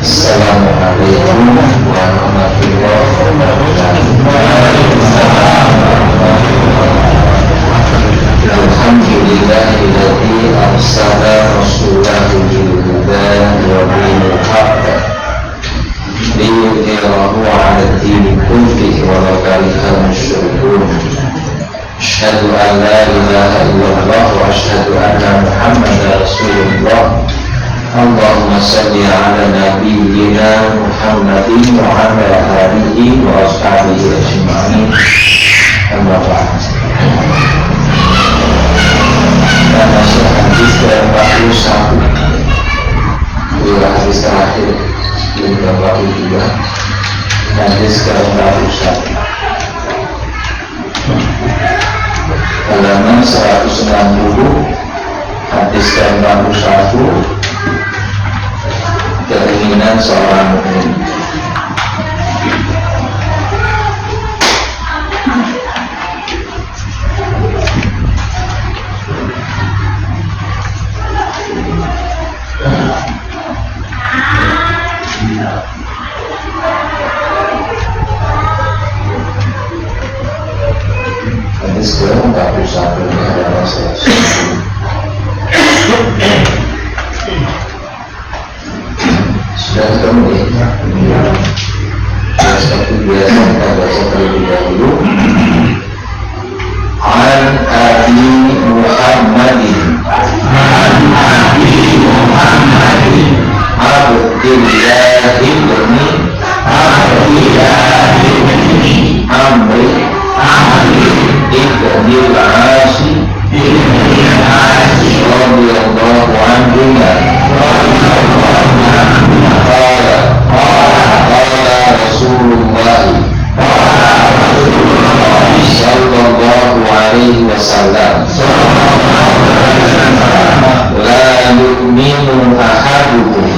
Assalamualaikum warahmatullahi wabarakatuh. Alhamdulillahilladzi arsala rasulahu bil huda wa dinil haqq liyudhhirahu 'ala ad-dini kullihi walau karihal musyrikun. Asyhadu an la ilaha illallah wa asyhadu anna Muhammadar Rasulullah. Allahumma salli ala nabiyyina Muhammadin wa ala alihi wa ashabihi ajma'in. Amma ba'd. Dan masih hadis ke-41. Itulah hadis terakhir di bab kedua. Hadis ke-41. Halaman 190. Hadis ke-41. Keinginan seorang mukmin. Hadis ke-41 adalah sudah ketemu ya? Seperti biasa kita baca terlebih dahulu. An Abi Muhammadin Abdillah ibni Amri ibnil Asi radhiyallahu anhu qala Rasulullah sallallahu alaihi wasallam la yu'minu ahadukum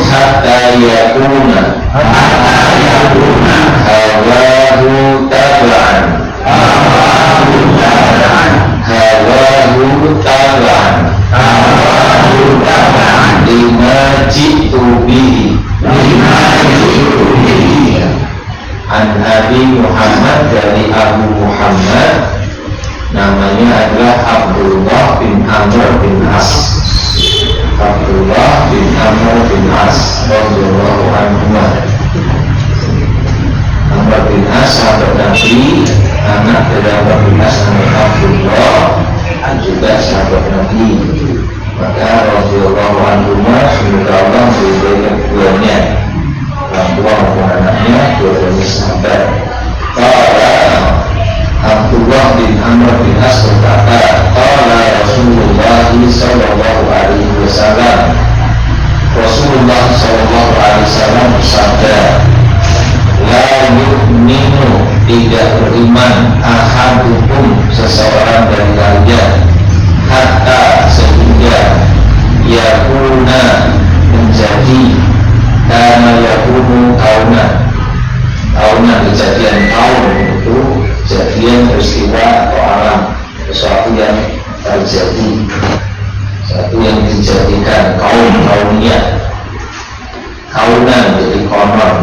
hatta yakuna hawahu tab'an lima jitu bihi an Abi Muhammad, dari Abu Muhammad, namanya adalah Abdullah bin Amr bin As. Abdullah bin Amr bin As radhiyallahu anhu. Amr bin As sahabat Nabi, anak dari Amr bin As namanya Abdullah, juga sahabat Nabi. Maka radhiyallahu anhu, semoga Allah memberikan keduanya, orang tua maupun anaknya, dua-duanya sahabat. Qala Abdullah bin Amr bin As berkata, qala Rasulullah sallallahu alaihi wasallam, Rasulullah sallallahu alaihi wasallam bersabda, la yu'minu, tidak beriman, ahadukum, seseorang dari kalian, hatta, sehingga yakuna, menjadi, karena yakunu kauna, kejadian kaum itu kejadian peristiwa atau alam, sesuatu yang terjadi, sesuatu yang dijadikan kaumnya, kaunan jadi konon.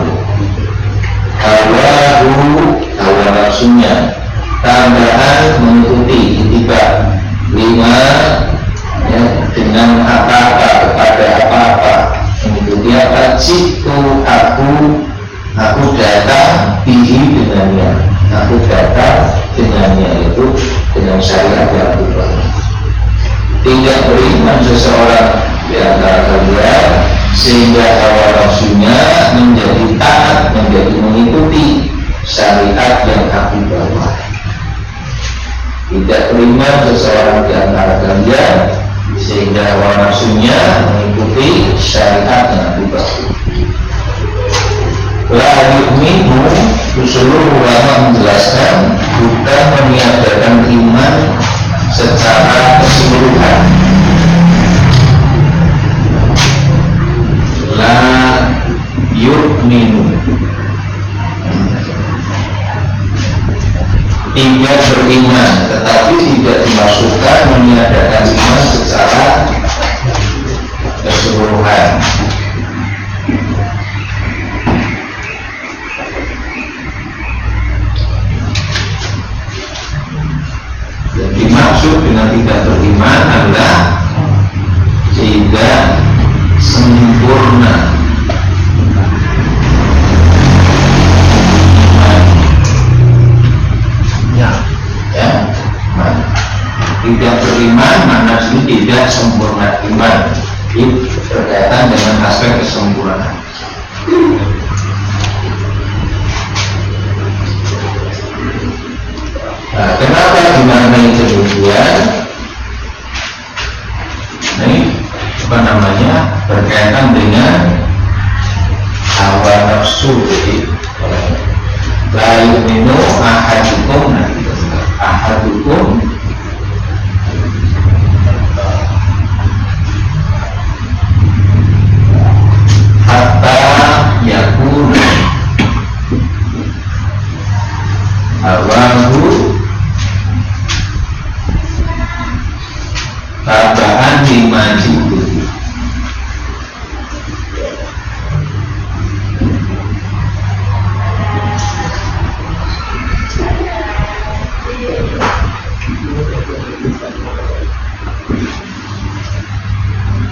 Hawa nafsunya, tambahan mengikuti itiba, lima ya, dengan apa-apa, kepada apa-apa, mengikuti apa, jitu aku datang bihi, dengannya, aku datang dengannya, itu dengan syariat yang berubah. Tidak beriman seseorang di antara kalian sehingga hawa nafsunya menjadi taat, menjadi mengikuti syariat yang aku bawa. Tidak beriman seseorang di antara kalian sehingga hawa nafsunya mengikuti syariat yang aku bawa. La yu'minu, seluruh ulama menjelaskan, bukan meniadakan iman secara keseluruhan. La yu'minu, tidak beriman, tetapi tidak dimasukkan meniadakan iman secara keseluruhan. Tuhan. Yang dimaksud dengan tidak beriman adalah tidak sempurna ya, tidak beriman makna sini tidak sempurna iman. Ini berkaitan dengan aspek kesempurnaan. Nah, kenapa dimaknai demikian? Ini berkaitan dengan hawa nafsu. Jadi la yu'minu ahadukum, hatta yakuna hawahu tabaan lima jitu.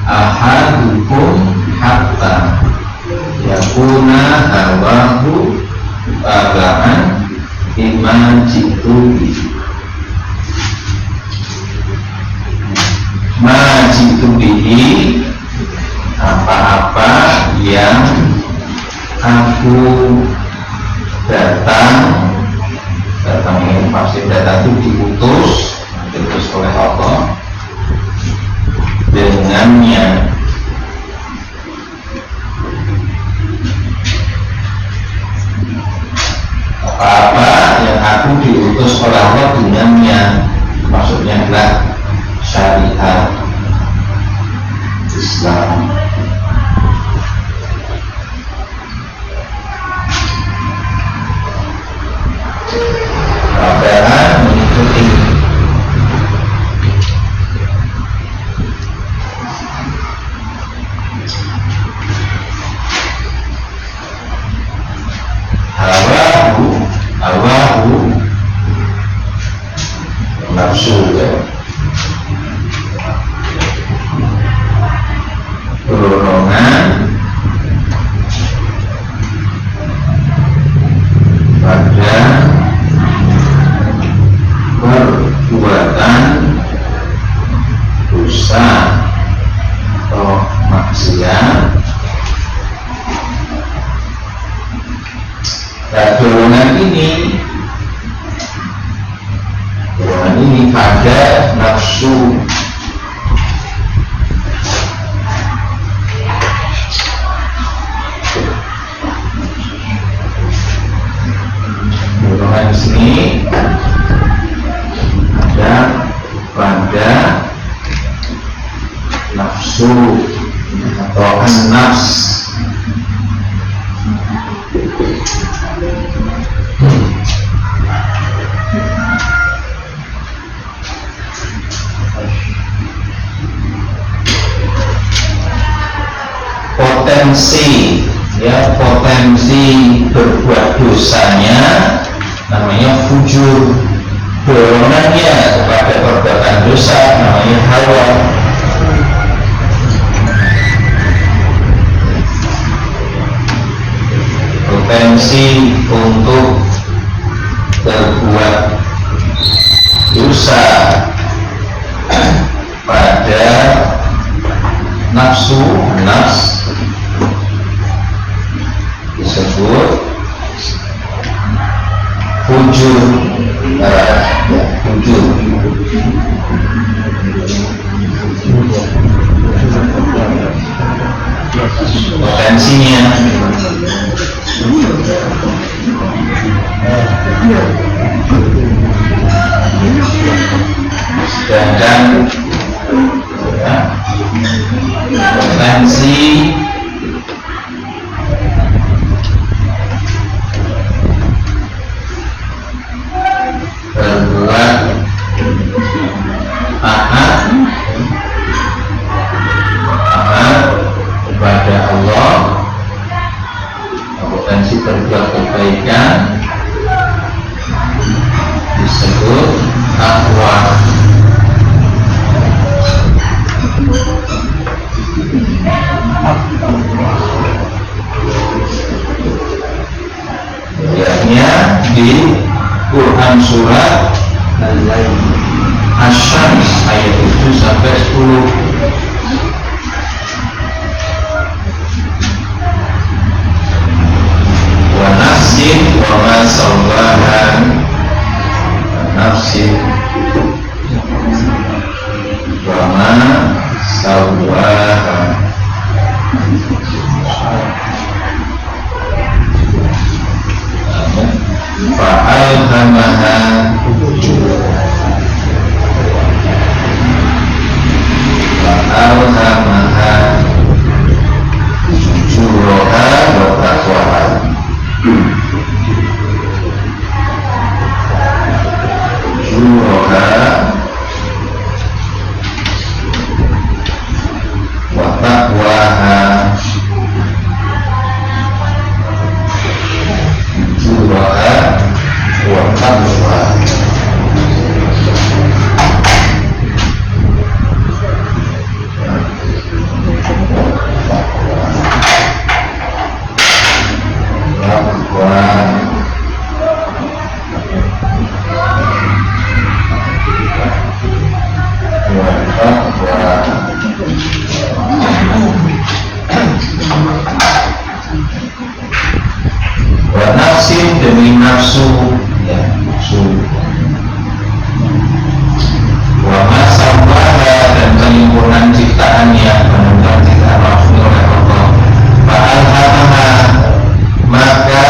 Ahadukum hatta yakuna hawahu tabaan lima jitu. Majitu bihi, apa-apa yang aku datang ini pasti datang itu diutus oleh Allah dengannya. Apa-apa yang aku diutus oleh Allah dengannya, maksudnya adalah syariat Islam. Tabaan mengikuti. Hawahu nafsu ya. Dorongan pada perbuatan dosa atau maksiat. Dan dorongan ini pada nafsu. Dorongan di sini ada pada nafsu atau an-nafs. Potensi berbuat dosanya namanya fujur, dorongannya kepada perbuatan dosa namanya hawa. Potensi untuk berbuat dosa pada nafsu, disebut fujur. Potensinya sedangkan potensi berbuat taat Allah, potensi berbuat kebaikan disebut takwa. Ayatnya di Quran surat Asy-Syams ayat 7 sampai 10. Wa nafsin wa ma sawwaha, nafsin wa ma sawwaha, fa'alhamaha fujuraha wa taqwaha. Fujuraha wa taqwaha, fujuraha wa taqwaha. Nafsin demi nafsu, ya, nafsu. Wa ma sawwaha, dan penyempurnaan ciptaannya, penyempurnaan ciptaan nafsu oleh Allah. Fa'alhamaha, maka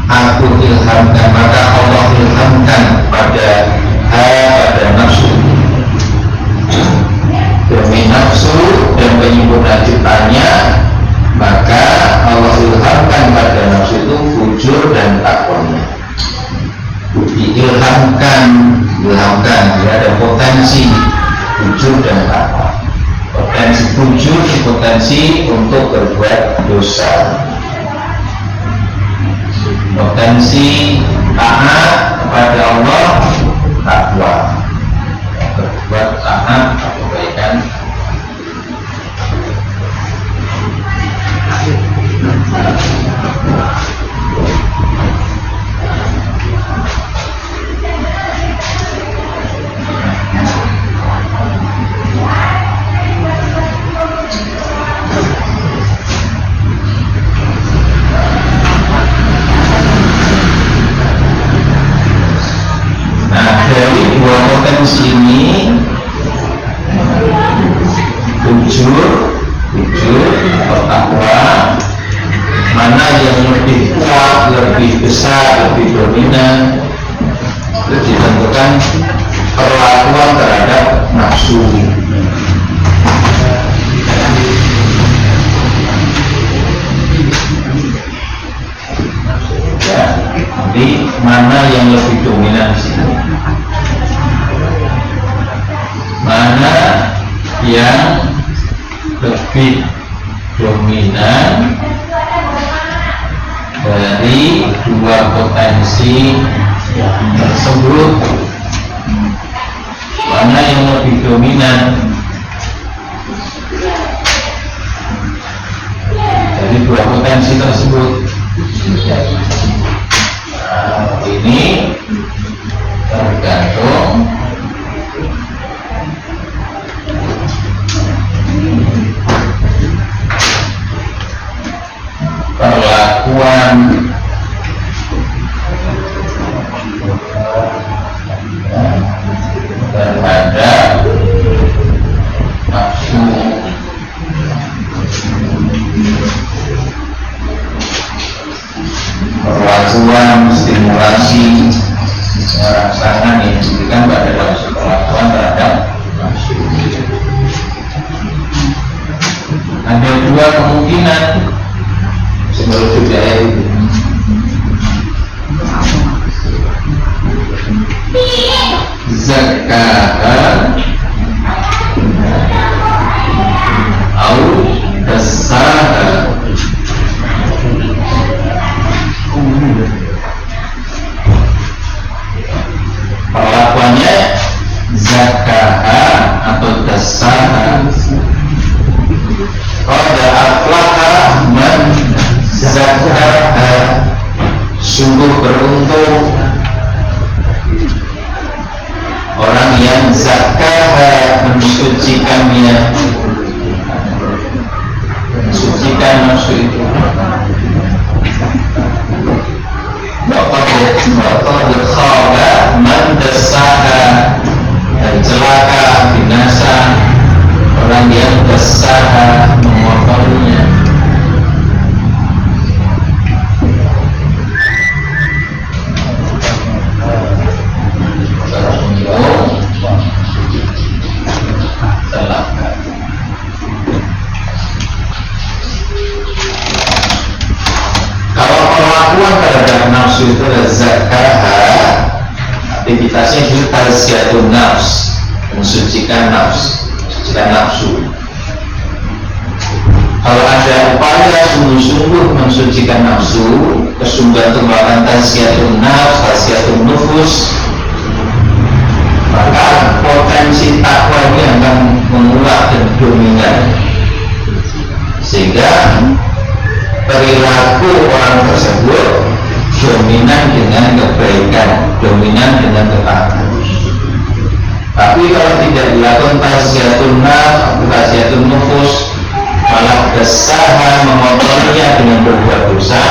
aku ilhamkan, maka Allah ilhamkan pada nafsu. Demi nafsu dan penyempurnaan ciptaannya, maka Allah ilhamkan pada nafsu itu fujur dan takwanya. Diilhamkan, ya, ada potensi fujur dan takwa. Potensi fujur, potensi untuk berbuat dosa. Potensi taat kepada Allah, takwa. Berbuat taat, kebaikan. Nah, dari dua potensi ini, jujur atau takwa, mana yang lebih kuat, lebih besar, lebih dominan, itu ditentukan perlakuan terhadap nafsu. Ya, jadi mana yang lebih dominan di sini? Mana yang lebih dominan dari dua potensi tersebut? Mana yang lebih dominan dari dua potensi tersebut? Nah, ini tergantung perlakuan terhadap nafsu. Perlakuan stimulasi rangsangan yang diberikan pada nafsu, perlakuan terhadap nafsu. Ada dua kemungkinan merujuk ayat itu. Zakah au dasar celaka, binasa orang yang berusaha mengotorinya. Kalau perlakuan terhadap nafsu itu zakah, aktivitasnya itu tazkiyatun nafs, mensucikan nafsu. Kalau ada upaya sungguh-sungguh mensucikan nafsu, kesungguhan untuk melakukan tazkiyatun nafs, tazkiyatun nufus, maka potensi takwa ini akan menguat dan dominan, sehingga perilaku orang tersebut dominan dengan kebaikan, dominan dengan ketaatan. Tapi kalau tidak dilakukan tazkiyatun nafs, tazkiyatun nufus, malah berusaha mengotorinya dengan berbuat dosa,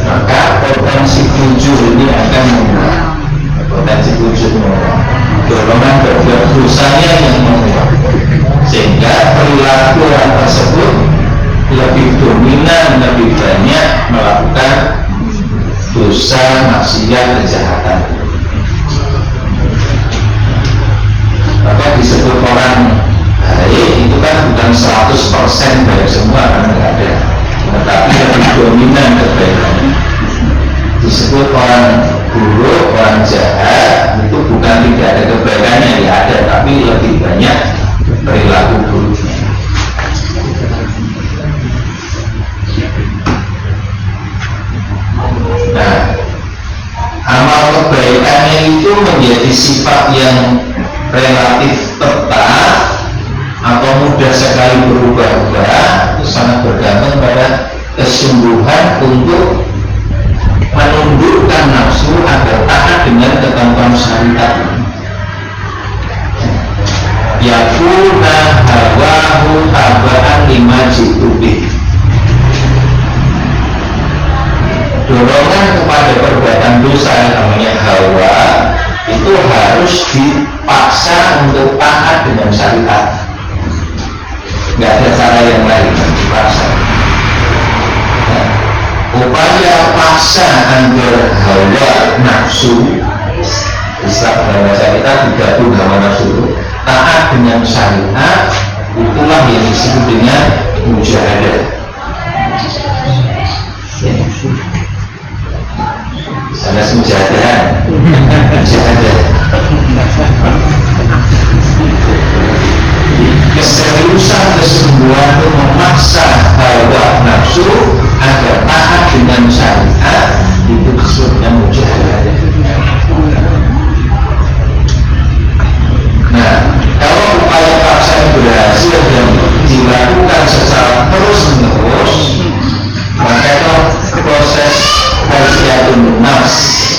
maka potensi fujur ini akan menguat. Potensi fujur menguat, dorongan berbuat dosanya yang menguat, sehingga perilaku orang tersebut lebih dominan, lebih banyak melakukan dosa, maksiat, kejahatan. Maka disebut orang baik itu kan bukan 100% baik semua, kan nggak ada, tetapi lebih dominan kebaikan. Disebut orang buruk, orang jahat itu bukan tidak ada kebaikannya, ya ada, tapi lebih banyak perilaku buruknya. Nah, amal kebaikannya itu menjadi sifat yang relatif tetap atau mudah sekali berubah-ubah, itu sangat bergantung pada kesungguhan untuk menundukkan nafsu agar taat dengan ketentuan syariat. Yakuna hawahu tabaan lima jitubih. Dorongan kepada perbuatan dosa yang namanya hawa itu harus dipaksa untuk taat dengan syariat. Nggak ada cara yang lain, dipaksa. Nah, upaya paksa agar hawa nafsu, Islam dan bahasa kita digabung hawa nafsu, taat dengan syariat, itulah yang disebut dengan mujahadah. Sana mujahadah, mujahadah. Keseriusan kesungguhan untuk memaksa hawa nafsu agar taat dengan syariat, itu disebutnya mujahadah. Nah, kalau upaya paksa yang berhasil dan dilakukan secara terus-menerus, maka itu proses tazkiyatun nafs,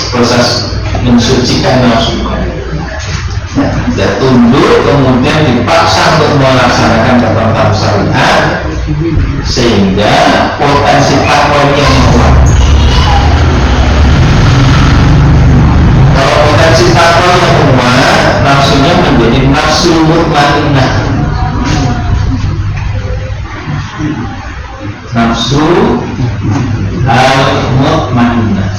proses mensucikan nafsu. Ya, tunduk kemudian dipaksa untuk melaksanakan ketentuan syariat, sehingga potensi takwa yang kuat. Kalau potensi takwa yang kuat, nafsunya menjadi nafsu mutmainnah. Nafsu al-mutmainnah.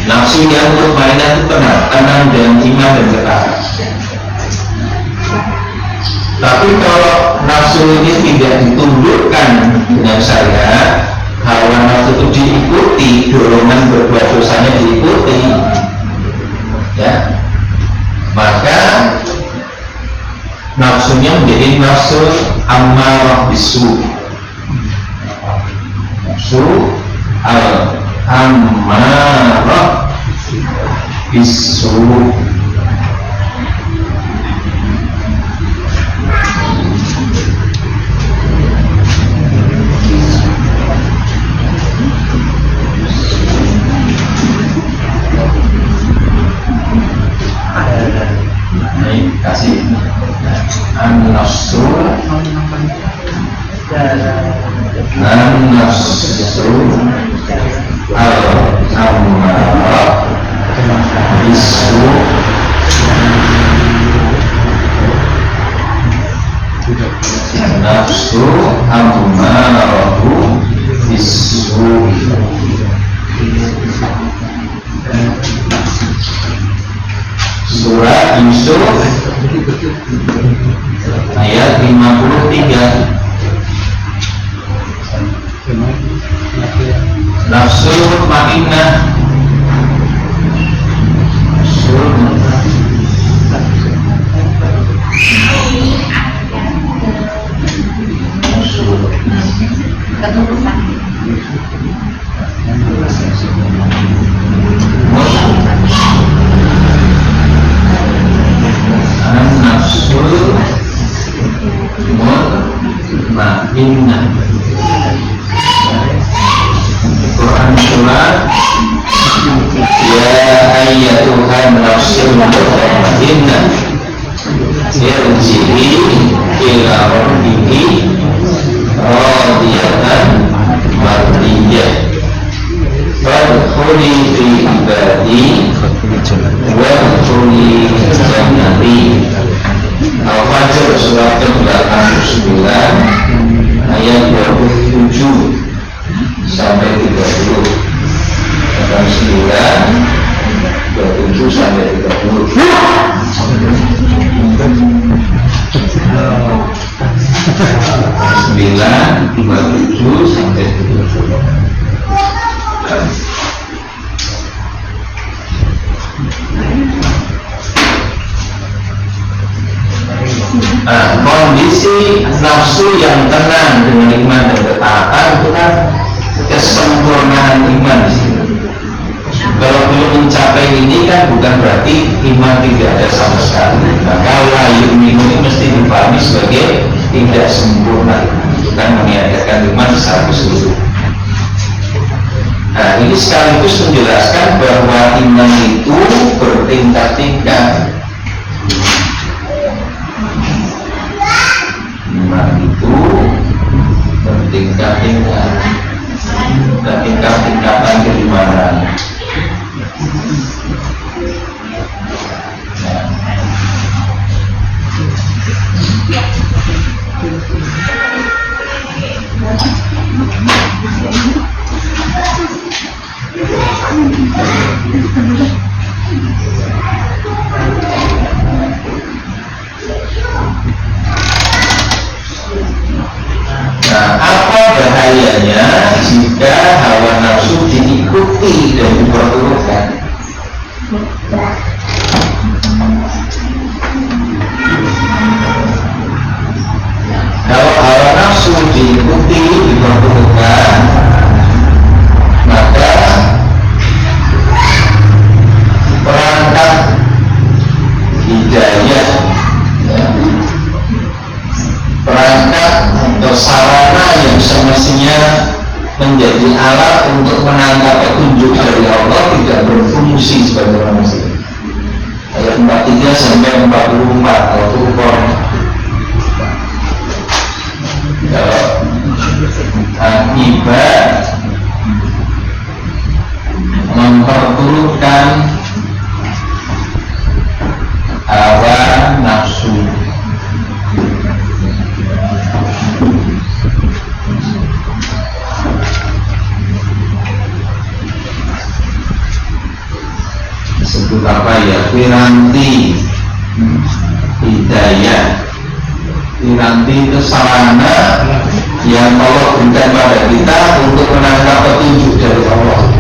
Nafsu yang mutmainnah itu tenang dan iman dan ketaatan. Tapi kalau nafsu ini tidak ditundukkan dengan syariat, hawa nafsu itu diikuti, dorongan berbuat dosanya diikuti, ya, maka nafsunya menjadi nafsu ammarah bisu, nafsu ammarah bisu. Kasih an-nafsu al-ammarah bisu nafsu ammaratu bisu. Surat Yusuf ayat 53. Nafsul mutmainnah, nafsul mutmainnah. Quran surat ya ayyatuhan nafsul mutmainnah irji'i ila rabbiki radiyatan mardiyah fadkhuli fi ibadi wadkhuli jannati. Al-Fajr surat ke-89 ayat 27 sampai 30. 9, 27 sampai 30. 9, 27 sampai 30. Nah, kondisi nafsu yang tenang dengan iman dan ketaatan itu kan kesempurnaan iman di sini. Kalau belum mencapai ini kan bukan berarti iman tidak ada sama sekali. Maka layu ini mesti dipahami sebagai tidak sempurna, bukan meniadakan iman secara keseluruhan. Nah, ini sekaligus menjelaskan bahwa iman itu bertingkat-tingkat. Iman itu bertingkat-tingkat, dan tingkat-tingkatan keimanan. Nah, apa bahayanya jika hawa nafsu diikuti dan diperturutkan? Kalau hawa nafsu diikuti, diperturutkan, maka perangkat hidayah, ya, perangkat atau sarana yang semestinya menjadi alat untuk menangkap petunjuk dari Allah tidak berfungsi sebagai manusia. Ayat 43 sampai 44 Al-Furqan. Kalau akibat memperturutkan hawa nafsu, disebut apa ya, piranti hidayah. Piranti itu sarana yang Allah berikan pada kita untuk menangkap petunjuk dari Allah.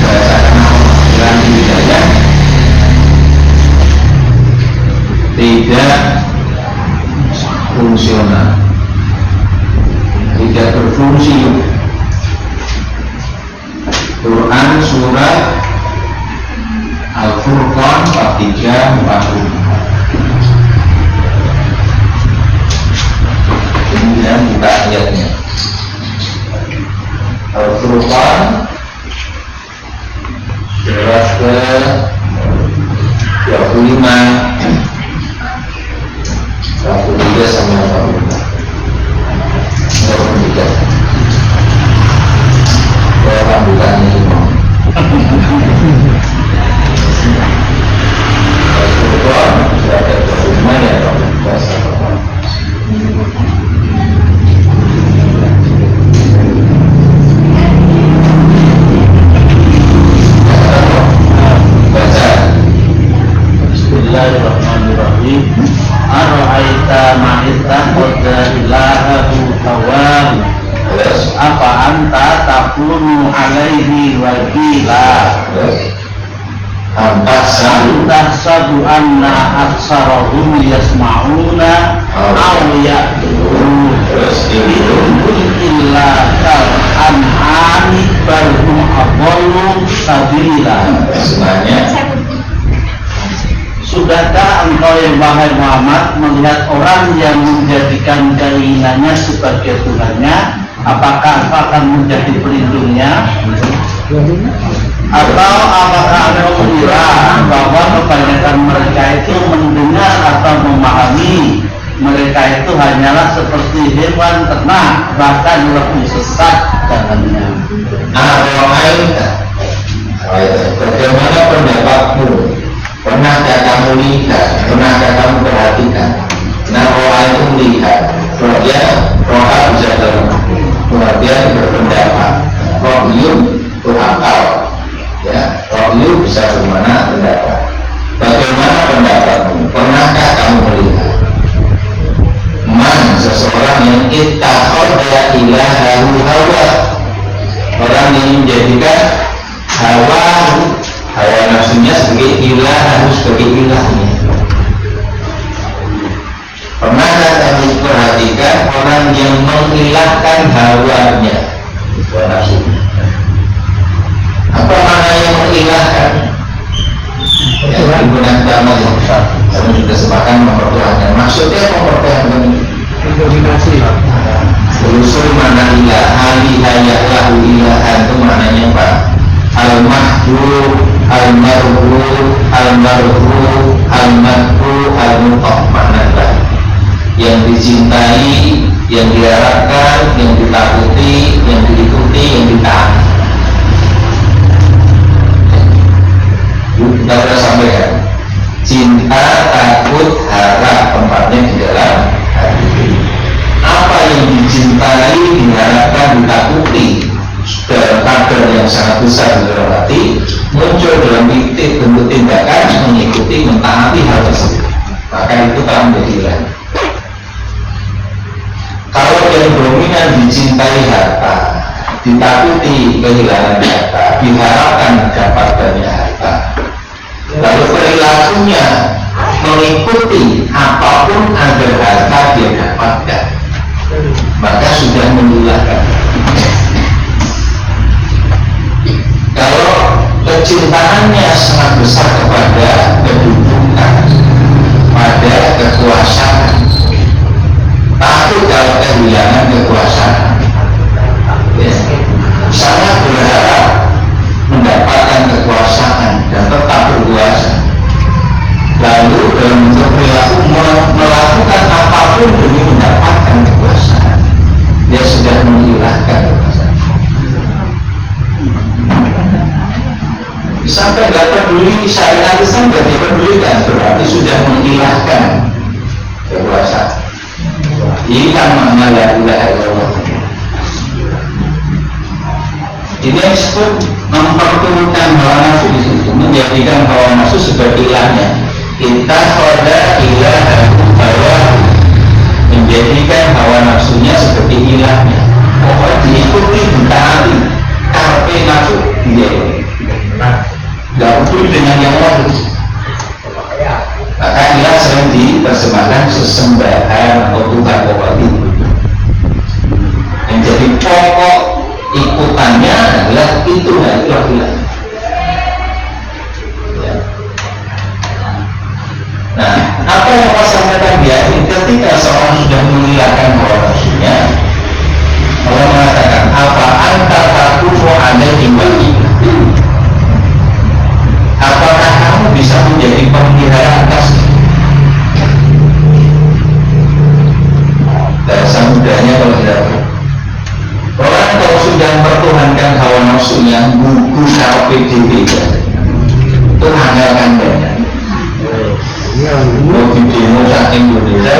Bahasakan Allah, piranti hidayah tidak fungsional, tidak berfungsi. Quran surat Al-Furqan 43-44. Kemudian buka ayatnya. Al-Furqan surat ke-25 43 sampai 44. Orang bukannya imam. takunu alaihi wakila antahsadu anna aksarahum yasma'una aw ya'qilun illa kal an'ami bal hum adallu sabila. Sudahkah engkau yang wahai Muhammad melihat orang yang menjadikan keinginannya sebagai Tuhannya? Apakah akan menjadi pelindungnya? Atau apakah Anda mengira bahwa kebanyakan mereka itu mendengar atau memahami mereka itu hanyalah seperti hewan ternak, bahkan lebih sesat jalannya? Bagaimana pendapatmu? Pernahkah kamu lihat? Pernahkah kamu perhatikan? Nah, roha itu melihat, roha bisa dia berpendapat, rohyu itu akal, ya, rohyu bisa bermana pendapat. Bagaimana pendapatmu? Pernahkah kamu melihat seseorang yang ittakhadha ilahahu hawa, orang yang menjadikan hawa nafsunya sebagai ilah, sebagai ilahnya. Pernahkah kamu perhatikan orang yang mengilahkan hawanya, hawa nafsunya? Apa makna yang mengilahkan? Ya, hubungan agama yang besar. Kami juga sepakat mempertuhankan. Maksudnya mempertuhankan dominasi. Usul mana ilah, alihayah lahu ilahan itu maknanya apa? Al-mahbub, al-marhub, al-marhub, al-madhub, al-muqaf, maknanya yang dicintai, yang diharapkan, yang ditakuti, yang diikuti, yang ditaati. Kita sudah sampaikan, cinta, takut, harap tempatnya di dalam hati. Apa yang dicintai, diharapkan, ditakuti dalam kadar yang sangat besar di dalam hati, muncul dalam bentuk tindakan mengikuti, mentaati hal tersebut, maka itu telah menjadi ilah. Kalau yang dominan dicintai harta, ditakuti kehilangan harta, diharapkan dapatkannya harta, lalu perilakunya mengikuti apapun agar harta dia dapatkan, maka sudah mengilahkan. Kalau kecintaannya sangat besar kepada kedudukan, pada kekuasaan, takut kalau kehilangan kekuasaan, ya, sangat berharap mendapatkan kekuasaan dan tetap berkuasa, lalu dalam bentuk perilaku melakukan apapun demi mendapatkan kekuasaan, dia sudah mengilahkan kekuasaan. Sampai tidak peduli syariat Islam, tidak dipedulikan, berarti sudah mengilahkan kekuasaan. Hilang makna la ilaha illallah. Ini yang disebut memperturutkan hawa nafsu di situ, menjadikan hawa nafsu sebagai ilahnya. Kita pada ilahahu hawa, menjadikan hawa nafsunya seperti ilahnya. Pokoknya diikuti, ditaati, karpe nafsu dia. Tidak peduli dengan yang lain. Maka ilah sering diterjemahkan sesembahan atau Tuhan pokok itu. Yang jadi pokok ikutannya adalah itu, itulah ilah. Ya. Nah, apa yang Allah sampaikan dia ini, ketika seorang sudah mengilahkan hawa nafsunya, Allah mengatakan, apa anta taqumu alaihi wa apakah kamu bisa menjadi pemelihara atasnya? Bahasa mudanya kalau tidak, orang kalau sudah mempertuhankan hawa nafsunya, buku sama PDB itu anggarkan banyak. Mau demo saat Indonesia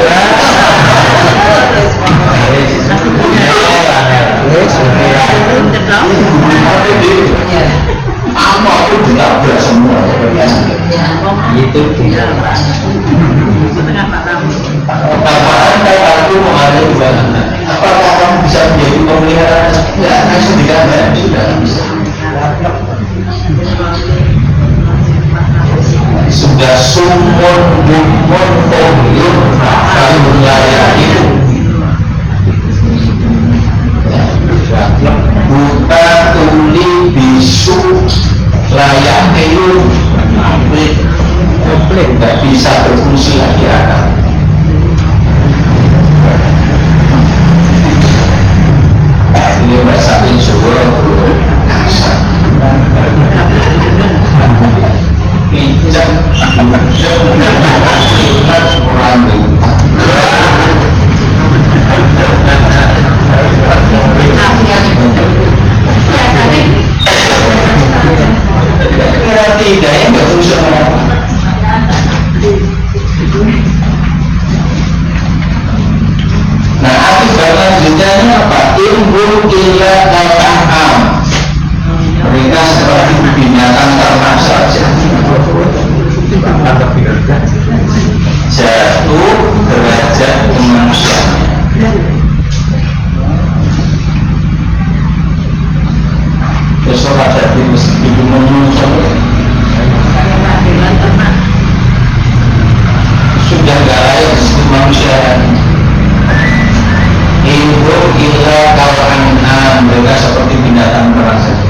jatuh derajat kemanusiaan. Besok ada di ibu menyusun sudah gak layak disebut manusia lagi. Ibu illa kawanan, mereka seperti binatang ternak saja.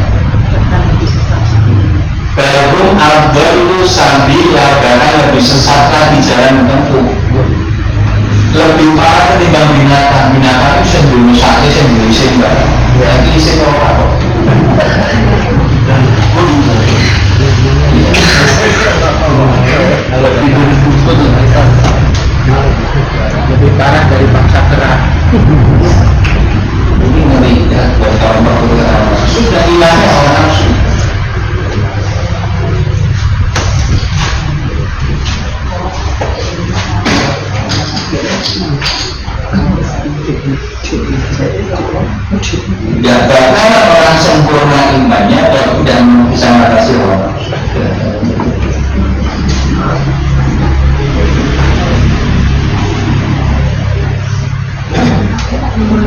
Baru abdul sabila, karena lebih sesat di jalan tempuh, lebih parah ketimbang binatang. Binatang itu yang dulu sakit, yang dulu isin barang. Berarti isin orang kok. Kalau tidur itu lebih parah dari bangsa kera. Ini ngeri ya, buat kawan-kawan sudah hilangnya orang nafsu. Ya, bahkan orang sempurna imannya kalau tidak bisa mengatasi hawa nafsu.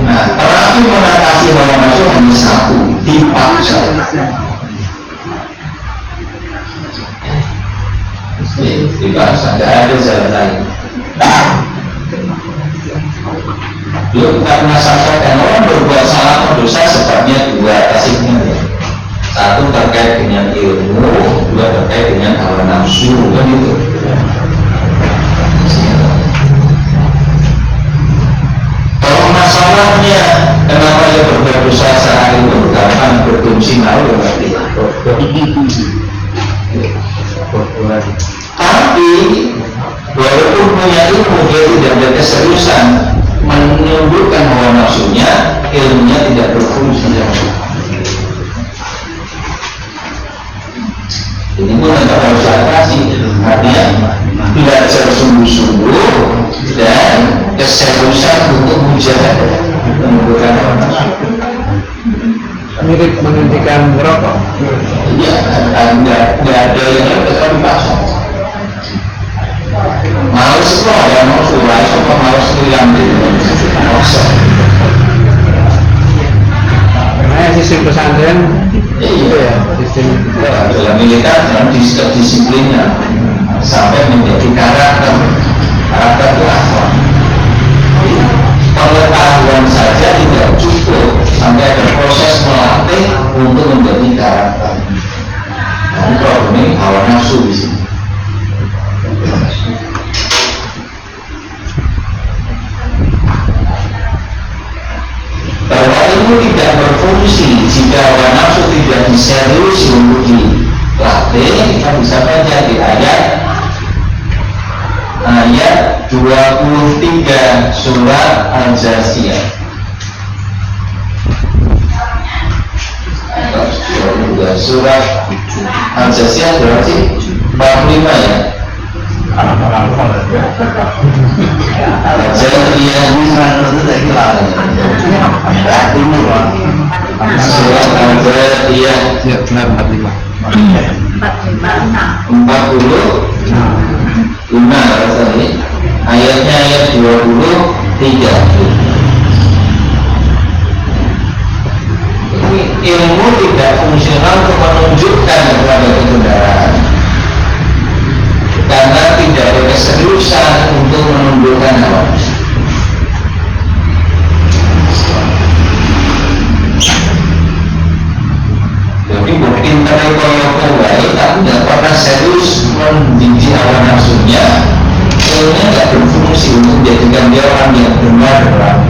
Nah, terapi mengatasi hawa nafsu hanya satu, dipaksa. Dipaksa, tidak ada jalan lain. Belum kita pernah sampaikan, orang berbuat salah atau dosa sebabnya dua atas ini. Satu terkait dengan ilmu, dua terkait dengan hawa nafsu, kan itu. Kalau masalahnya kenapa dia berbuat dosa secara ilmu, gampang berfungsi malu berarti. Tapi walaupun punya ilmu, dia tidak ada keseriusan menundukkan hawa nafsunya, ilmunya tidak berfungsi. Ini pun tetap harus atasi. Artinya belajar sungguh-sungguh dan keseriusan untuk mujahadah menundukkan hawa nafsu. Mirip menghentikan merokok. Iya, tidak ada yang tetap dipaksa. Males kok ya, mau surai sama males hilang di kosong. Karena sistem pesantren itu ya, sistem dalam militer dalam disiplinnya sampai menjadi karakter itu apa? Pengetahuan saja tidak cukup, sampai ada proses melatih untuk menjadi karakter. Nah, problem ini hawa nafsu di sini. Bahwa ilmu tidak berfungsi jika hawa nafsu tidak diseriusi untuk dilatih. Kita bisa baca di ayat 23 surat Al-Jasiyah. Surat Al-Jasiyah berarti 45 ya. Al-Jasiyah surat Al-Jasiyah ya benar 45. 45 rasanya. Ayatnya ayat 23. Ilmu tidak fungsional untuk menunjukkan kepada kebenaran karena tidak ada keseriusan untuk menundukkan hawa nafsu. Jadi mungkin mereka yang baik tapi tidak pernah serius mendidik hawa nafsunya, ilmunya tidak berfungsi untuk menjadikan dia orang yang benar orang.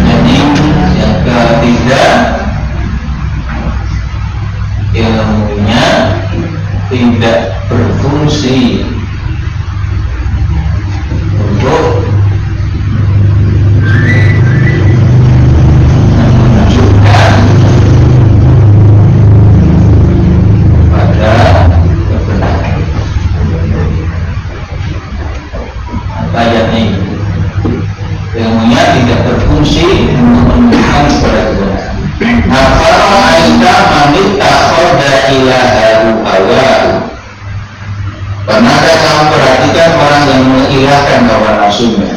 Jadi yang ketiga, ilmunya tidak berfungsi untuk menunjukkan berfungsi untuk menunjukkan kepada kebenaran. Nah, kalau aida manita khoda ilaharu awal. Pernahkah kamu perhatikan orang yang mengilahkan hawa nafsunya?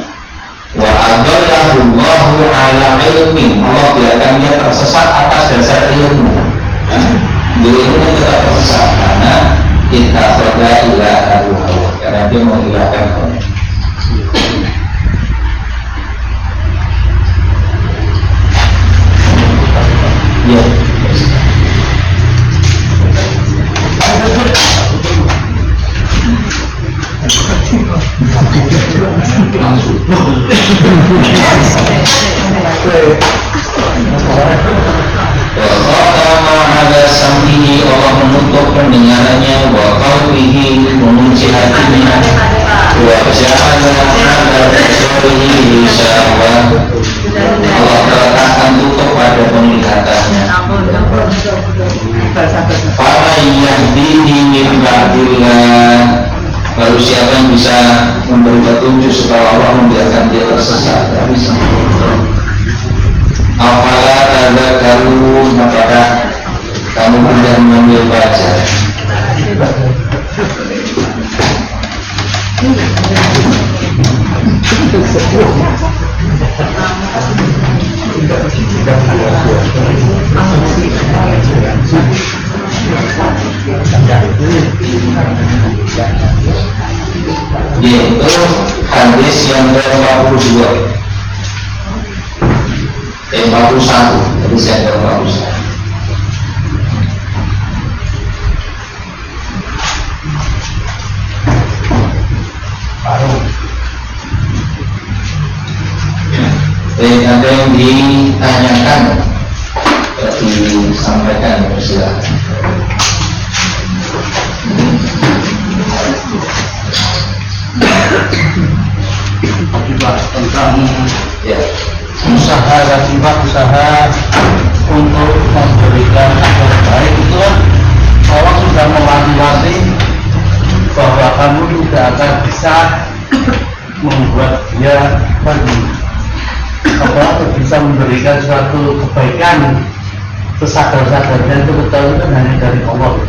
Wa adallahullahu ala ilmin. Allah biarkan dia tersesat atas dasar ilmu. Ilmu tetap tersesat karena kita khoda ilaharu awal, karena dia mengilahkan hawa nafsu. Ya. Allah menutup pendengarannya, wa qalbihi mengunci hatinya, wa ja'ala ala basarihi syahwat. Allah meletakkan tutup pada penglihatannya. Fala yahdihi min ba'dillah. Lalu siapa yang bisa memberi petunjuk setelah Allah membiarkan dia tersesat? Tidak bisa. Afala tadzakarun, apakah kamu mudah mengambil pelajaran? Yaitu hadis yang ke-42 41, hadis yang ke-41. Ada yang ditanyakan, disampaikan, silakan. Tentang Ya, usaha dan sifat usaha untuk memberikan yang baik itu kan Allah sudah mewanti-wanti bahwa kamu tidak akan bisa membuat dia bisa memberikan suatu kebaikan sesadar-sadarnya itu betul kan hanya dari Allah.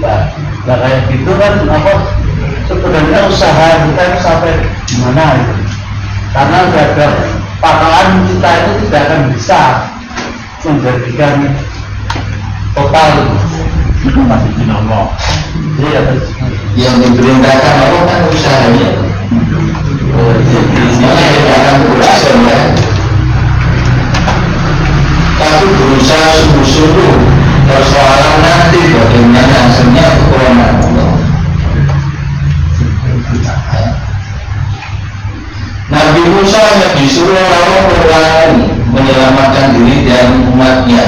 Nah kayak gitu kan sebenarnya usaha kita itu sampai gimana itu, karena ada pakalan kita itu tidak akan bisa menjadikan total masih di Allah. Yang diperintahkan Allah kan usahanya. Semuanya tidak akan berhasil ya. Tapi berusaha sungguh-sungguh, persoalan nanti bagaimana hasilnya kekurangan Allah. Nabi Musa yang disuruh Allah berlari menyelamatkan diri dan umatnya.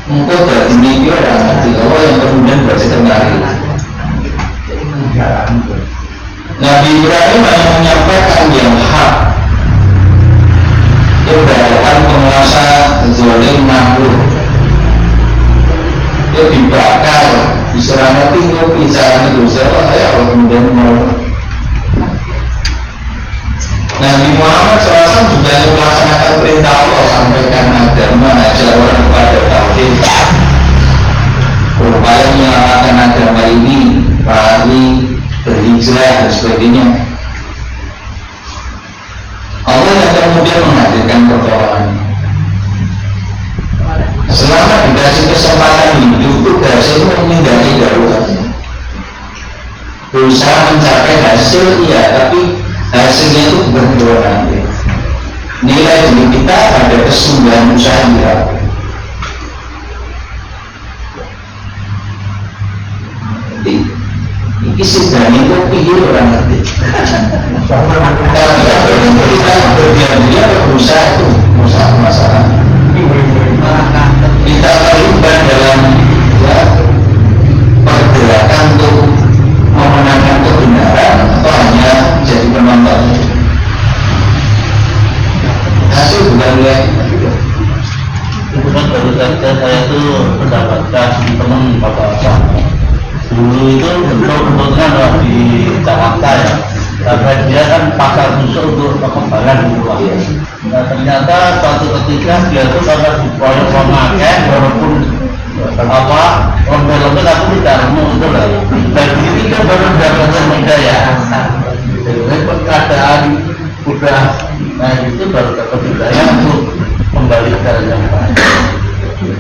Engkau berarti mimpi orang hati Allah yang kemudian bersekenari. Nabi Ibrahim hanya menyampaikan yang hak. Keberadaan penguasa zalim makhluk. Dia dibakar, diserang tinggal pisah itu. Saya kemudian mau. Nabi Muhammad SAW juga melaksanakan perintah Allah, sampaikan agama, ajar orang kepada tauhid, berupaya menyelamatkan agama ini, lari, berhijrah dan sebagainya. Allah yang kemudian menghadirkan pertolongan. Selama dikasih kesempatan hidup, tugasnya menghindari daruratnya. Berusaha mencapai hasil, iya, tapi hasilnya itu bukan dua nanti. Nilai diri kita pada kesungguhan usaha kita. Ini sedang itu pikir orang nanti. Kalau kita berdiam-diam berusaha itu masalah. Kita terlibat dalam pergerakan untuk memenangkan kebenaran atau hanya jadi penonton. Hasil bukan nilai. Kemudian baru saja saya itu mendapatkan teman bapak-bapak. Dulu itu bentuk-bentuknya di Jakarta ya, Karena dia kan pasar musuh untuk perkembangan gitu Pak. Nah ternyata suatu ketika dia tuh karena dikoyok memakai walaupun lembut-lembut aku tidak mau itu lah. Dan ini kan baru dapatkan hidayah. Jadi keadaan udah, nah itu baru dapat hidayah untuk kembalikan yang baik.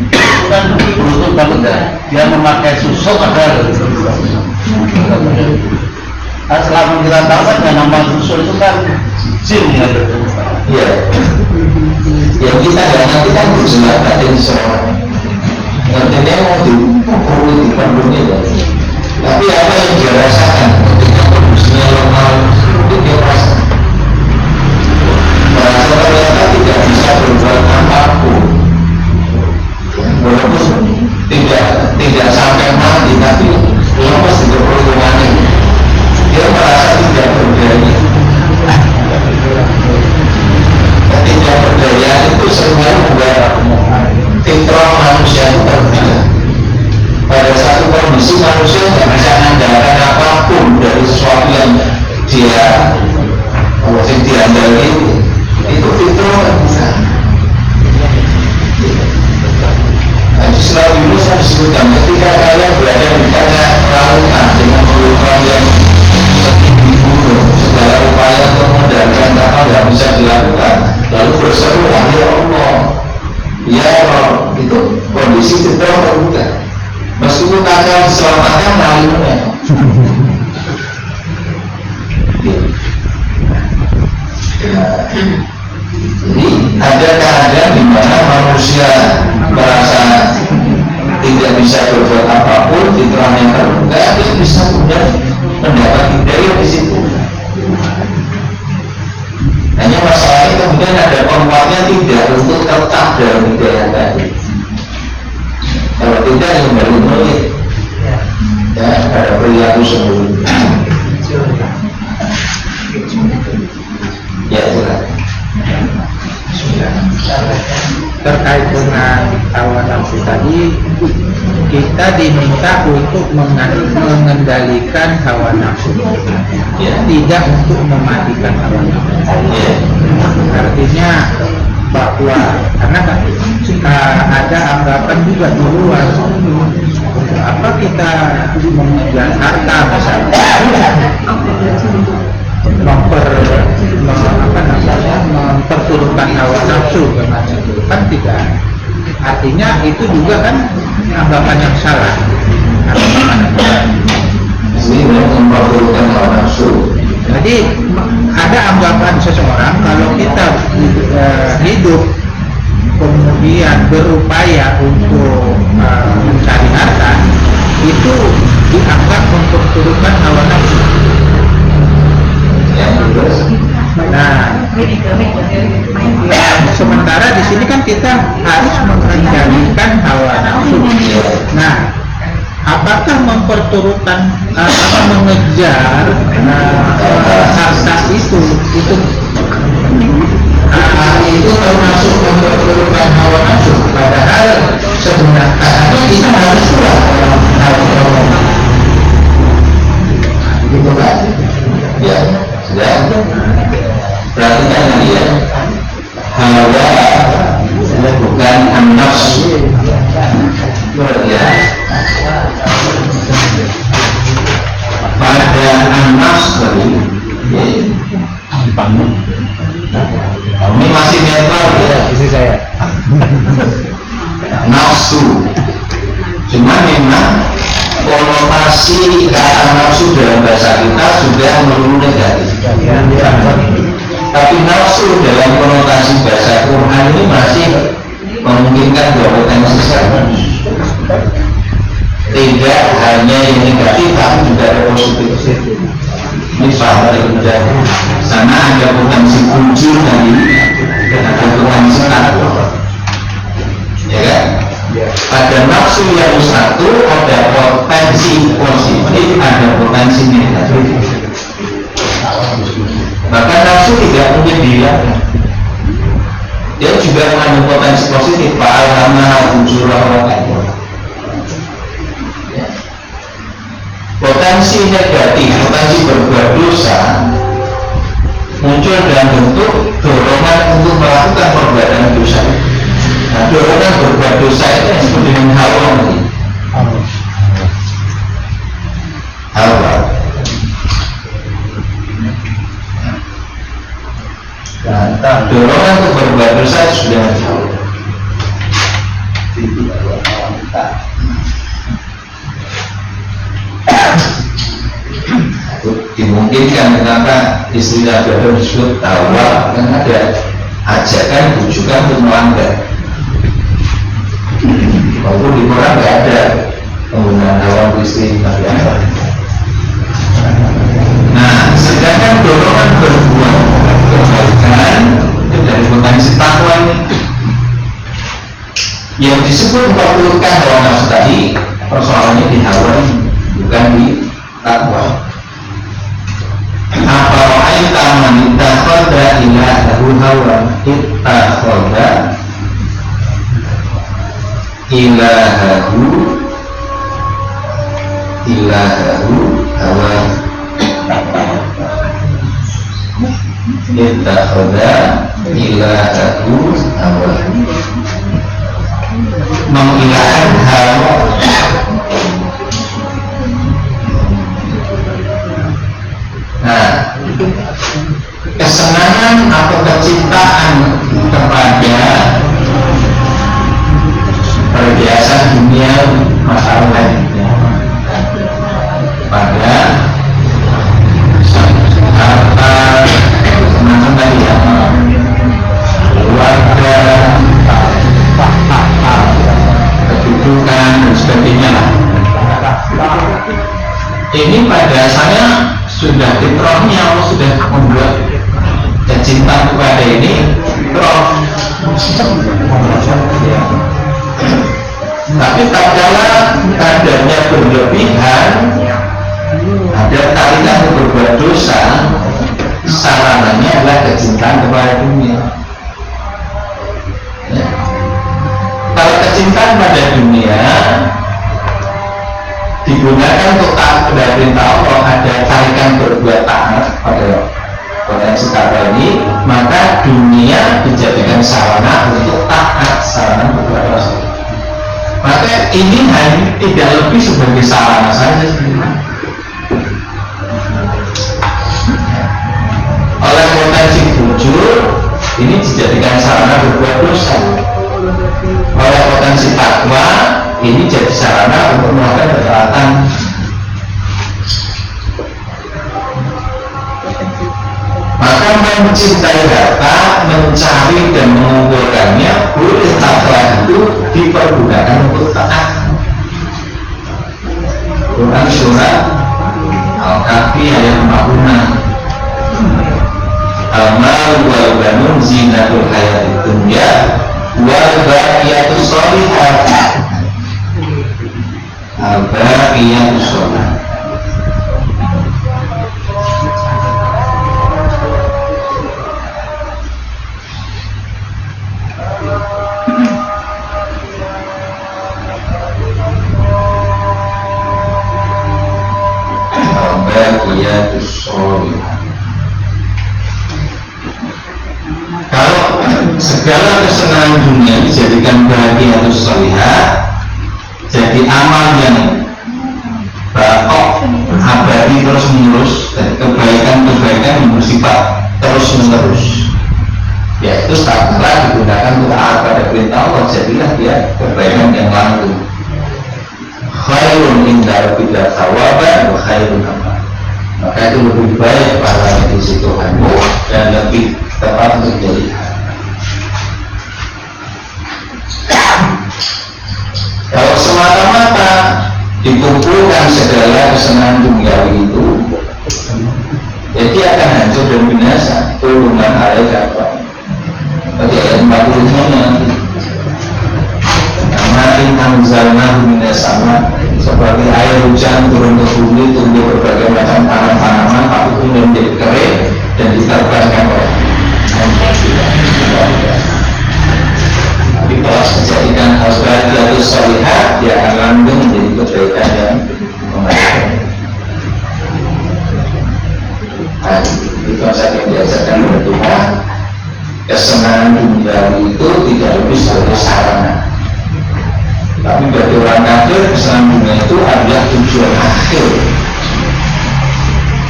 Itu kan beruntung banget ya. Dia memakai susuk ada selama kita tahu kan yang nama susuk itu kan jin ya. Iya. Yang kita nggak ngerti kan gejolak batin seorang. Ngertinya mau dipukul di pandungnya ya. Tapi apa yang dia rasakan ketika kondisinya normal itu dia merasa ternyata tidak bisa berbuat apapun. Walaupun tidak sampai mati, tapi lepas di perlindungan ini, dia merasa tidak berdaya. Tidak berdaya itu sebenarnya membuat fitrah manusia itu terbina. Pada satu kondisi manusia tidak bisa mengandalkan apapun dari sesuatu yang dia diandalkan itu fitrah bukan. Selalu dulu saya disebutkan ketika kalian berada di tengah lautan dengan peluang yang setinggi gunung, segala upaya untuk mengendalikan kapal tidak bisa dilakukan, lalu berseru wahai Allah, ya Allah, itu kondisi fitrah atau bukan? Meskipun kakak diselamatkan lalunya. Jadi ada keadaan di mana manusia merasa tidak bisa berbuat apapun, fitrahnya terbuka, dia bisa kemudian mendapat hidayah di situ. Hanya masalahnya kemudian ada penguatnya tidak untuk tetap dalam hidayah tadi. Kalau tidak yang baru mulai, ya ada perilaku sebelumnya. Ya sudah. Terkait dengan hawa nafsu tadi, kita diminta untuk mengendalikan hawa nafsu, tidak untuk mematikan hawa nafsu. Artinya bahwa karena ada anggapan juga di luar, apa kita mengejar harta misalnya, memperturutkan hawa nafsu kan tidak. Artinya itu juga kan anggapan yang salah. Ini memperturutkan hawa nafsu. Jadi ada anggapan seseorang kalau kita hidup kemudian berupaya untuk mencari harta, itu dianggap memperturutkan hawa nafsu. Nah, sementara di sini kan kita harus mengendalikan hawa nafsu. Nah, apakah memperturutkan mengejar harta itu termasuk memperturutkan hawa nafsu? Padahal sebenarnya kita harus kuat gitu kan? Ya, sudah. Perhatikan lagi ya. Hawa bukan an-nafsu. Ya. Pada an-nafsu tadi, ini masih netral ya. Isi saya. Nafsu. Cuma memang konotasi kata nafsu dalam bahasa kita sudah melulu negatif. Tapi nafsu dalam konotasi bahasa Quran ini masih memungkinkan dua potensi sama. Tidak hanya yang negatif, tapi juga ada positif. Misalnya tidak sana ada potensi muncul tadi, ada potensi takut, ya kan? Pada nafsu yang satu ada potensi positif, ada potensi negatif. Maka nafsu tidak mungkin dihilangkan. Dia juga mengandung potensi positif. Fa'alhamaha fujuraha wa taqwaha. Potensi negatif, potensi berbuat dosa muncul dalam bentuk dorongan untuk melakukan perbuatan dosa. Nah, dorongan berbuat dosa itu yang disebut dengan hawa tadi. Hawa. Nah, dorongan untuk berbuat dosa itu sudah hawa. Dimungkinkan kenapa istilah dosa disebut hawa, karena ada ajakan, bujukan untuk melanggar. Walaupun di Quran nggak ada penggunaan hawa untuk istilah yang. Nah, sedangkan dorongan berbuat kebaikan itu dari potensi takwa ini. Yang disebut memperlukan hawa nafsu tadi, persoalannya di hawa ini, bukan di takwa. Apa ra'aita man ittakhadha ilahahu hawa, ittakhadha ilahahu hawa, ittakhadha ilahahu hawa, mengilahkan hawa. Nah, kesenangan atau kecintaan kepada perhiasan dunia masalah lainnya, pada harta, kesenangan tadi ya, keluarga, kedudukan dan sebagainya lah. Ini pada dasarnya sudah fitrahnya Allah sudah membuat kecintaan kepada ini fitrah. Tapi tatkala kadarnya berlebihan, ada tarikan berbuat dosa, sarananya adalah kecintaan kepada dunia. Kalau kecintaan pada dunia digunakan untuk taat kepada perintah Allah, ada tarikan berbuat taat pada potensi takwa ini, maka dunia dijadikan sarana untuk taat, sarana berbuat dosa. Maka ini hanya tidak lebih sebagai sarana saja sebenarnya. Oleh potensi bujur ini dijadikan sarana berbuat dosa. Oleh potensi takwa ini jadi sarana untuk melakukan ketaatan. Maka mencintai harta, mencari dan mengumpulkannya, boleh takwa itu dipergunakan untuk taat. Quran surat Al-Kahfi ayat 46. Amal wal banun zinatul hayatid dunya wal baqiyatus sholihat al-baqiyatus sholihat. Al-baqiyatus sholihat. Kalau segala kesenangan dunia dijadikan bahagiatus sholihat, jadi amal yang bakok abadi terus menerus, dan kebaikan-kebaikan yang bersifat terus menerus, yaitu tatkala digunakan untuk taat pada perintah Allah, jadilah dia kebaikan yang langgeng. Khairun inda rabbika thawaban wa khairun amal. Maka itu lebih baik pada di situ Tuhanmu dan lebih tepat untuk dilihat. Kalau semata-mata dikumpulkan segala kesenangan duniawi itu, jadi akan hancur dan binasa. Turunkan ayat apa? Pada ayat 45 nanti. Karena inanzalna binasama, seperti air hujan turun ke bumi, tumbuh berbagai macam tanaman-tanaman, tapi kemudian menjadi kering dan diterbangkan oleh tapi kalau menjadikan al-baqiyatus sholihat, dia akan langgeng menjadi kebaikan yang menghasilkan. Itu konsep yang diajarkan kesenangan duniawi itu tidak lebih sebagai sarana. Tapi bagi orang kafir kesenangan dunia itu adalah tujuan akhir.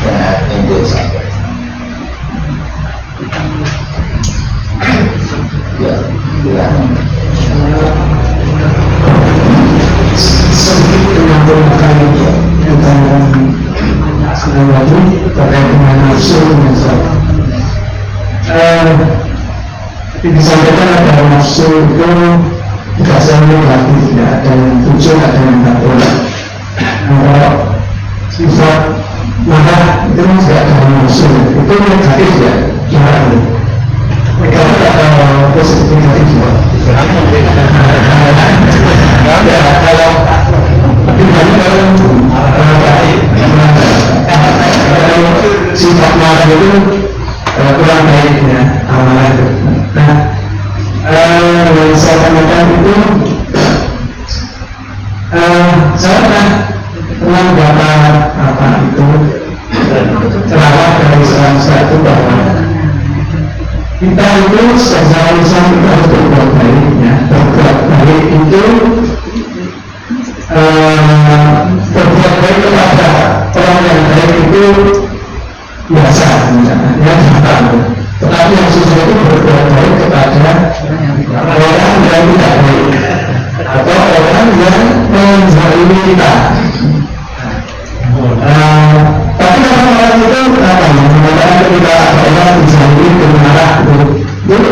Dan itu saja. Ya, ya. Sedikit menambahkan tentang lagi terkait dengan nafsu dan sebagainya. Disampaikan ada nafsu itu tidak selalu berarti tidak ada yang tujuh, ada yang tak boleh. Kalau sifat marah itu tidak ada nafsu, itu negatif ya, gimana? Kalau ada positif negatif juga. Kalau sifat marah itu kurang baik ya amalan itu. Nah, yang saya tanyakan itu saya pernah dapat apa itu ceramah dari seorang ustaz itu bahwa kita itu secara Islam kita harus berbuat baik ya. Berbuat baik itu berbuat baik kepada orang yang baik itu biasa misalnya ya, tetapi yang susah itu berbuat baik kepada orang yang tidak baik atau orang yang menzalimi kita. Tapi orang-orang itu apa ya, mengatakan ketika orang dizalimi bermarah itu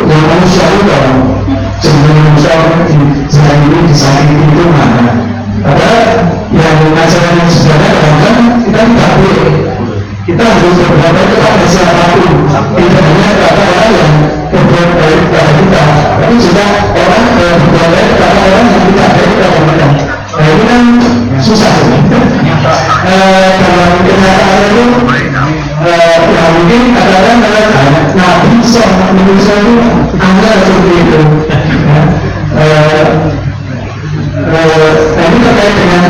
yang manusia itu orang sebenarnya manusia dizalimi disakiti itu marah. Padahal yang ajaran yang sebenarnya kadang-kadang kita tidak boleh. Kita harus berbuat baik kepada siapapun, tidak hanya kepada orang yang berbuat baik kepada kita, tapi juga orang yang berbuat baik kepada orang yang tidak baik kepada kita. Nah ini kan susah. Dalam kenyataan itu, ya mungkin kadang-kadang Nabi seorang manusia itu anda seperti itu. Ini terkait dengan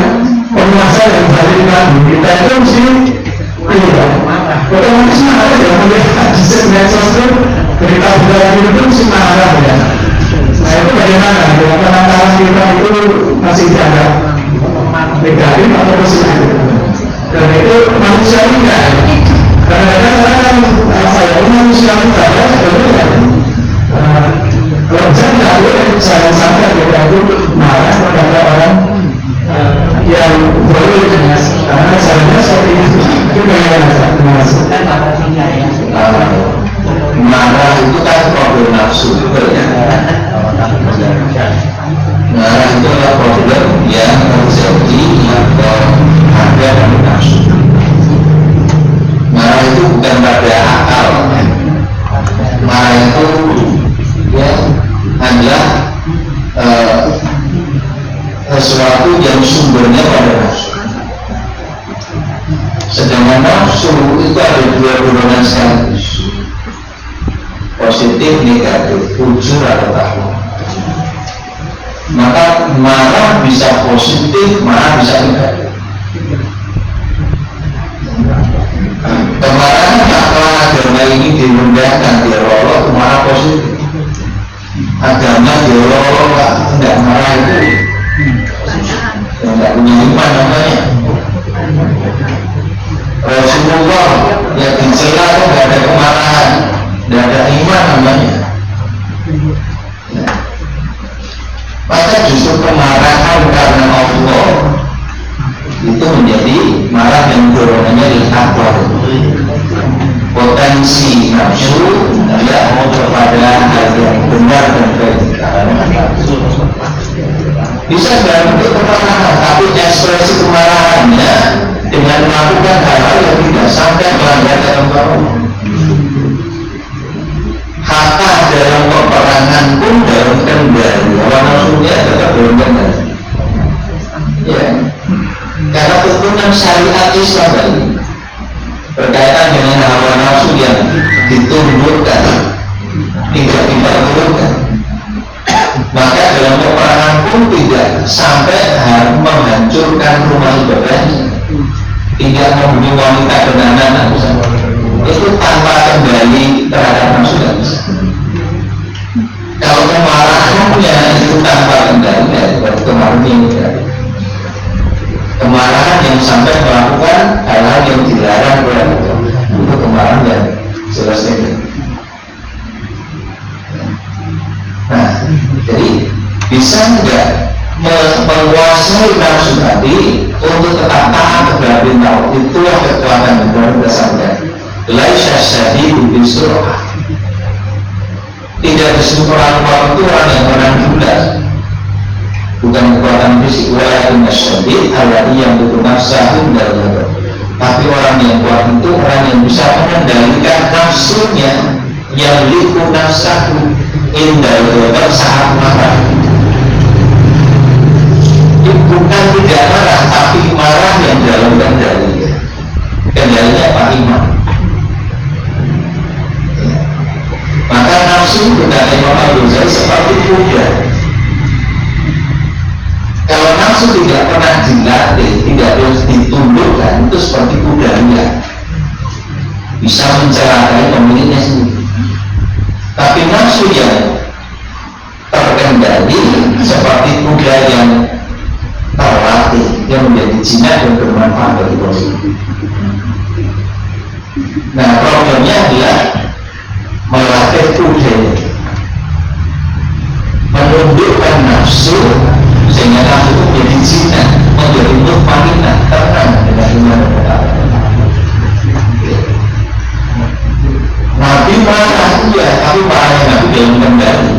penguasa yang zalim kita itu mesti iya, otomatis marah ya, melihat di medsos itu berita budaya itu mesti marah ya. Nah itu bagaimana? Kadang-kadang kita itu masih dianggap negatif atau positif. Dan itu manusia enggak. Kadang-kadang saya manusia enggak ya, sebenarnya. Kalau saya tidak boleh saya sampai kita itu marah kepada orang yang boleh karena caranya seperti itu. Itu bagaimana? Marah itu kan problem nafsu juga ya. Marah itu adalah problem yang terjadi atau ada dari nafsu. Marah itu bukan pada akal. Marah itu ya adalah sesuatu yang sumbernya pada nafsu. Sedangkan nafsu itu ada dua golongan sekaligus, positif, negatif, ujur atau takluk. Maka marah bisa positif, marah bisa negatif. Kemarahan apakah agama ini direndahkan, dirolok, marah positif. Agama dirolok, tidak marah itu tidak punya iman namanya. Rasulullah yang dicela itu tidak ada kemarahan, tidak ada iman namanya. Maka justru kemarahan karena Allah itu menjadi marah yang dorongannya takwa. Potensi nafsu adalah kepada hal yang benar dan baik. Bisa dalam bentuk kemarahan, tapi ekspresi kemarahannya dengan melakukan hal-hal yang tidak sampai melanggar ketentuan. Hatta dalam peperangan pun dalam kendali hawa nafsunya tetap dalam kendali. Ya, karena tuntunan syariat Islam tadi berkaitan dengan hawa nafsu yang ditundukkan, tidak diperturutkan. Maka dalam peperangan pun tidak sampai harus menghancurkan rumah ibadahnya, tidak membunuh wanita dan anak-anak misalnya. Itu tanpa kendali terhadap nafsu tidak bisa. Jadi bisa nggak menguasai nafsu tadi untuk tetap taat kepada perintah Allah? Itulah kekuatan yang baru dasarnya. Laisa syadidu bisur'ah. Tidak disempurnakan orang itu orang yang orang gila, bukan kekuatan fisik. Walakin syadid alladhi yang butuh nafsahu dari, tapi orang yang kuat itu orang yang bisa mengendalikan nafsunya, yang liku nafsahu indal ghadab saat marah. Bukan tidak marah, tapi marah yang dalam kendalinya. Kendalinya apa? Iman. Maka nafsu kata Imam Al-Ghazali seperti kuda. Kalau nafsu tidak pernah dilatih, tidak terus ditundukkan, itu seperti kuda liar, bisa mencelakai pemiliknya sendiri. Tapi nafsu yang terkendali seperti kuda yang terlatih, yang menjadi jinak dan bermanfaat bagi pemilik. Nah, problemnya adalah melatih kuda, menundukkan nafsu sehingga nafsu itu menjadi jinak, menjadi mutmainah, tenang dengan iman kepada Allah. Nabi marah, iya, tapi marahnya Nabi dalam kendali.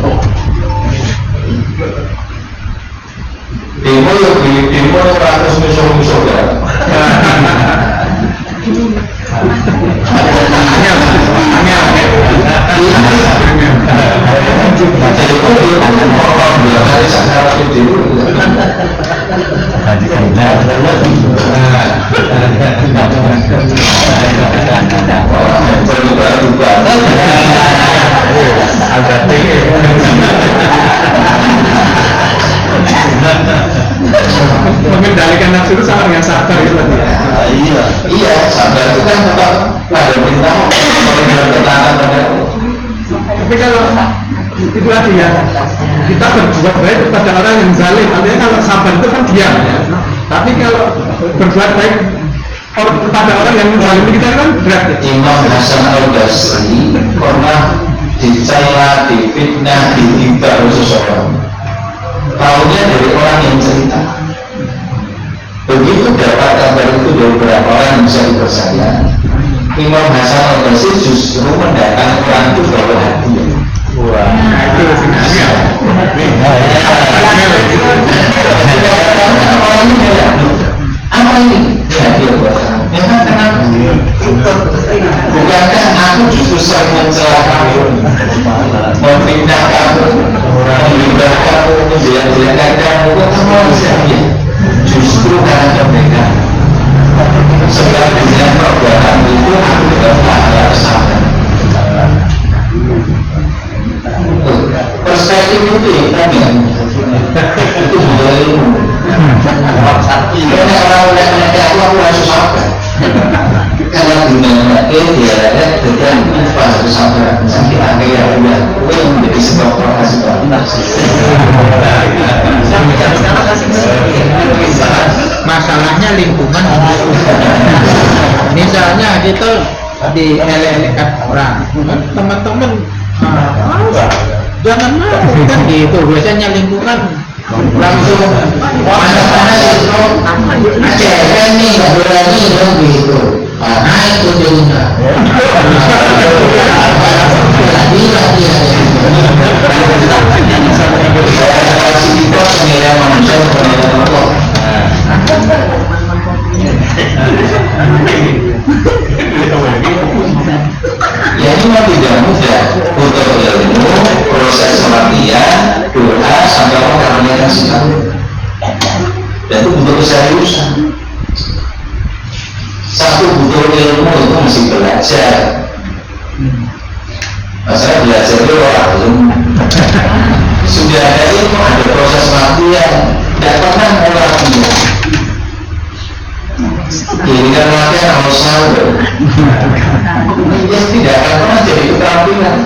Demo yang beli demo 100 musuh-musuh kan. Jadi kok dia orang bilang hari sekarang itu mengendalikan nafsu itu sama dengan sabar itu tadi. Iya, sabar itu kan tetap ada perintah mengendalikan. Tapi kalau itu lagi ya, kita berbuat baik kepada orang yang zalim, artinya kalau sabar itu kan diam ya. Tapi kalau berbuat baik kepada orang yang zalim kita kan berat ya. Imam Hasan Al-Basri pernah dicela, difitnah, dihina seseorang. Tahunya dari orang yang cerita. Begitu dapat kabar itu dari beberapa orang yang bisa dipercaya, Imam Hasan Al-Basri justru mendatangi orang itu bawa hadiah. Wah, itu sebenarnya. Apa ini? Hadiah buat kamu. Memang kenapa? Bukankah aku justru sering mencela kamu, memfitnah kamu, menghibah kamu, menjelek-jelekkan kamu, kok kamu harus hadiah? Justru karena mereka sebab dengan perbuatan itu aku tidak pahala kesalahan. Perspektif itu ya, itu budaya ilmu. Karena orang-orang yang aku harus sabar. Karena dunia dia ada dengan pas sabar sampai akhirnya udah yang menjadi sebab provokasi masalahnya lingkungan. Misalnya kita dielek-elekan orang, teman-teman jangan mau kan gitu. Biasanya lingkungan langsung panas-panas itu aja nih berani dong gitu. Nah itu juga ya ini memang tidak mudah, butuh ilmu, proses latihan, doa sampai orang terlihat sikap, dan itu butuh keseriusan. Satu butuh ilmu itu mesti belajar. Saya belajar itu orang belum sudah ada ilmu, ada proses latihan, tidak pernah melatih. Ini kan latihan harus selalu. Dia tidak akan pernah jadi keterampilan.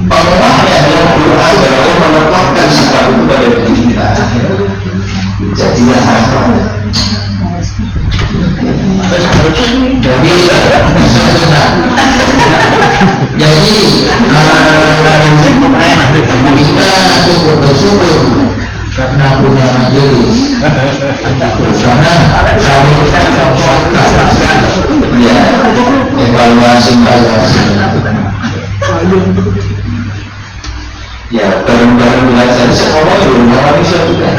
Penguatnya adalah doa dalam menetapkan sikap itu pada diri kita. Jadilah apa? Jadi majelis. Karena kami ya evaluasi. Ya, bareng-bareng belajar sekolah di rumah kami juga.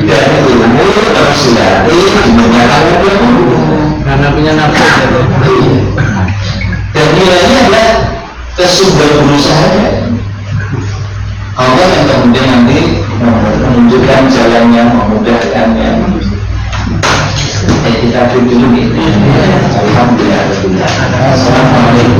Dan ilmu terus dilatih menyatakan Karena punya nafsu. dan nilainya adalah kesungguhan berusaha. Allah yang kemudian nanti menunjukkan jalannya, memudahkannya. Kita dulu gitu. Alhamdulillah. Assalamualaikum.